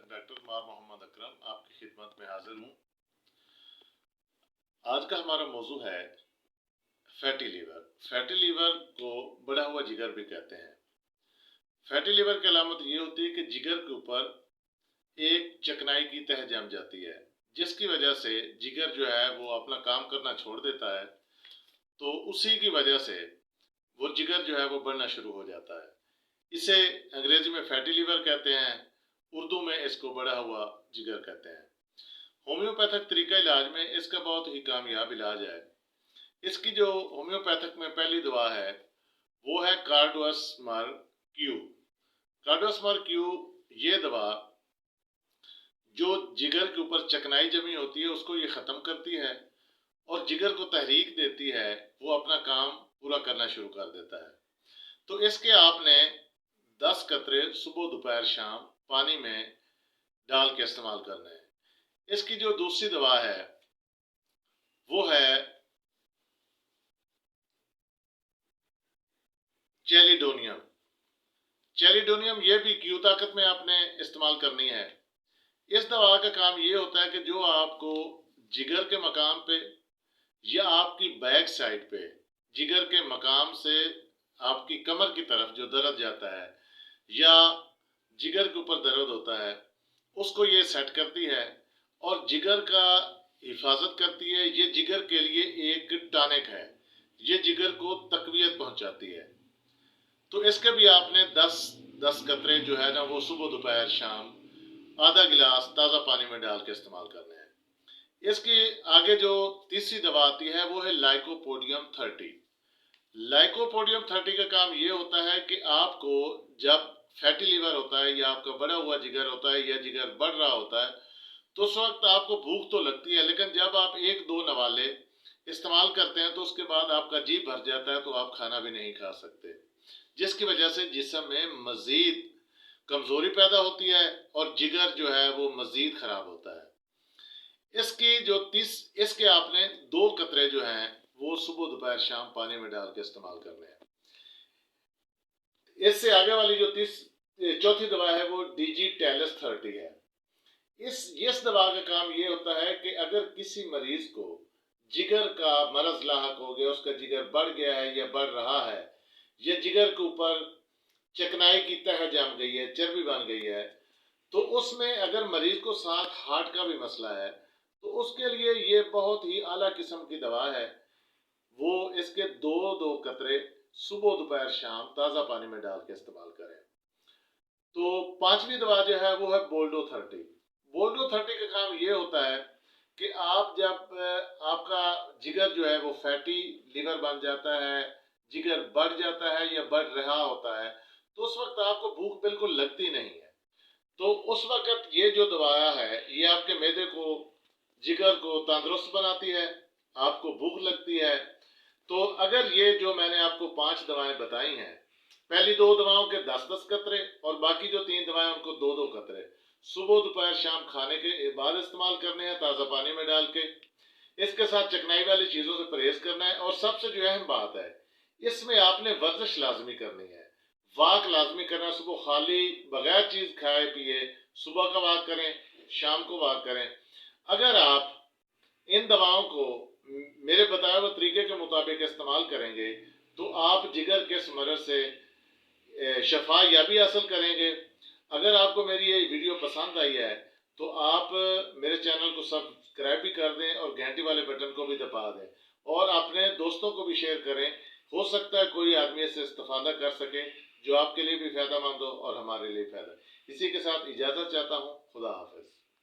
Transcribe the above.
Doctor Kumar Mohammad Akram आपकी खिदमत में हाजिर हूँ। आज का हमारा मौजू है फैटी लीवर। फैटी लीवर को बढ़ा हुआ जिगर भी कहते हैं। फैटी लीवर की अलामत ये होती है कि जिगर के ऊपर एक चिकनाई की तह जम जाती है, जिसकी वजह से जिगर जो है वो अपना काम करना छोड़ देता है। तो उसी की वजह से वो जिगर जो है वो बढ़ना शुरू हो जाता है। इसे अंग्रेजी में फैटी लीवर कहते हैं, उर्दू में इसको बढ़ा हुआ जिगर कहते हैं। होम्योपैथिक तरीका इलाज में इसका बहुत ही कामयाब इलाज है। इसकी जो होम्योपैथिक में पहली दवा है वो है कार्डोसमर क्यू। कार्डोसमर क्यू ये दवा जो जिगर के ऊपर चिकनाई जमी होती है उसको ये ख़त्म करती है और जिगर को तहरीक देती है, वो अपना काम पूरा करना शुरू कर देता है। तो इसके आपने 10 कतरे सुबह दोपहर शाम पानी में डाल के इस्तेमाल करने हैं। इसकी जो दूसरी दवा है वो है चेलिडोनियम। चेलिडोनियम ये भी क्यू ताकत में आपने इस्तेमाल करनी है। इस दवा का काम ये होता है कि जो आपको जिगर के मकाम पे या आपकी बैक साइड पे जिगर के मकाम से आपकी कमर की तरफ जो दर्द जाता है या जिगर के ऊपर दर्द होता है उसको ये सेट करती है और जिगर का हिफाजत करती है। ये जिगर के लिए एक टॉनिक है, ये जिगर को तकवीयत पहुंचाती है। तो इसके भी आपने 10 कतरे जो है ना वो सुबह दोपहर शाम आधा गिलास ताज़ा पानी में डाल के इस्तेमाल करने हैं। इसकी आगे जो तीसरी दवा आती है वो है लाइकोपोडियम 30। लाइकोपोडियम 30 का काम ये होता है कि आपको जब फैटी लीवर होता है या आपका बढ़ा हुआ जिगर होता है या जिगर बढ़ रहा होता है तो उस वक्त आपको भूख तो लगती है, लेकिन जब आप 1-2 नवाले इस्तेमाल करते हैं तो उसके बाद आपका जी भर जाता है, तो आप खाना भी नहीं खा सकते, जिसकी वजह से जिस्म में मज़ीद कमज़ोरी पैदा होती है और जिगर जो है वो मज़ीद ख़राब होता है। इसके आपने 2 कतरे जो हैं वो सुबह दोपहर शाम पानी में डाल के इस्तेमाल करने हैं। इससे आगे वाली जो चौथी दवा है वो डिजिटेलिस 30 है। इस दवा का काम ये होता है कि अगर किसी मरीज को जिगर का मरज लाहक हो गया, उसका जिगर बढ़ गया है या बढ़ रहा है या जिगर के ऊपर चिकनाई की तह जम गई है, चर्बी बन गई है, तो उसमें अगर मरीज को साथ हार्ट का भी मसला है तो उसके लिए ये बहुत ही आला किस्म की दवा है। वो इसके 2-2 कतरे सुबह दोपहर शाम ताज़ा पानी में डाल के इस्तेमाल करें। तो पांचवी दवा जो है वो है बोल्डो 30। बोल्डो 30 का काम ये होता है कि आप जब आपका जिगर जो है वो फैटी लीवर बन जाता है, जिगर बढ़ जाता है या बढ़ रहा होता है, तो उस वक्त आपको भूख बिल्कुल लगती नहीं है। तो उस वक्त ये जो दवाया है ये आपके मैदे को, जिगर को तंदुरुस्त बनाती है, आपको भूख लगती है। तो अगर ये जो मैंने आपको 5 दवाएं बताई हैं, पहली 2 दवाओं के 10-10 कतरे और बाकी जो 3 दवाएं उनको 2-2 कतरे सुबह दोपहर शाम खाने के बाद इस्तेमाल करने हैं ताज़ा पानी में डाल के। इसके साथ चिकनाई वाली चीज़ों से परहेज करना है और सबसे जो अहम बात है इसमें आपने वर्जिश लाजमी करनी है, वाक लाजमी करना। सुबह खाली बगैर चीज़ खाए पिए सुबह का वाक करें, शाम को वाक करें। अगर आप इन दवाओं को मेरे बताए हुए तरीके के मुताबिक इस्तेमाल करेंगे तो आप जिगर के इस मरज़ से शफा याबी हासिल करेंगे। अगर आपको मेरी ये वीडियो पसंद आई है तो आप मेरे चैनल को सब्सक्राइब भी कर दें और घंटी वाले बटन को भी दबा दें और अपने दोस्तों को भी शेयर करें। हो सकता है कोई आदमी इससे इस्तेफादा कर सके जो आपके लिए भी फ़ायदा मंद हो और हमारे लिए फ़ायदा। इसी के साथ इजाज़त चाहता हूँ। खुदा हाफिज़।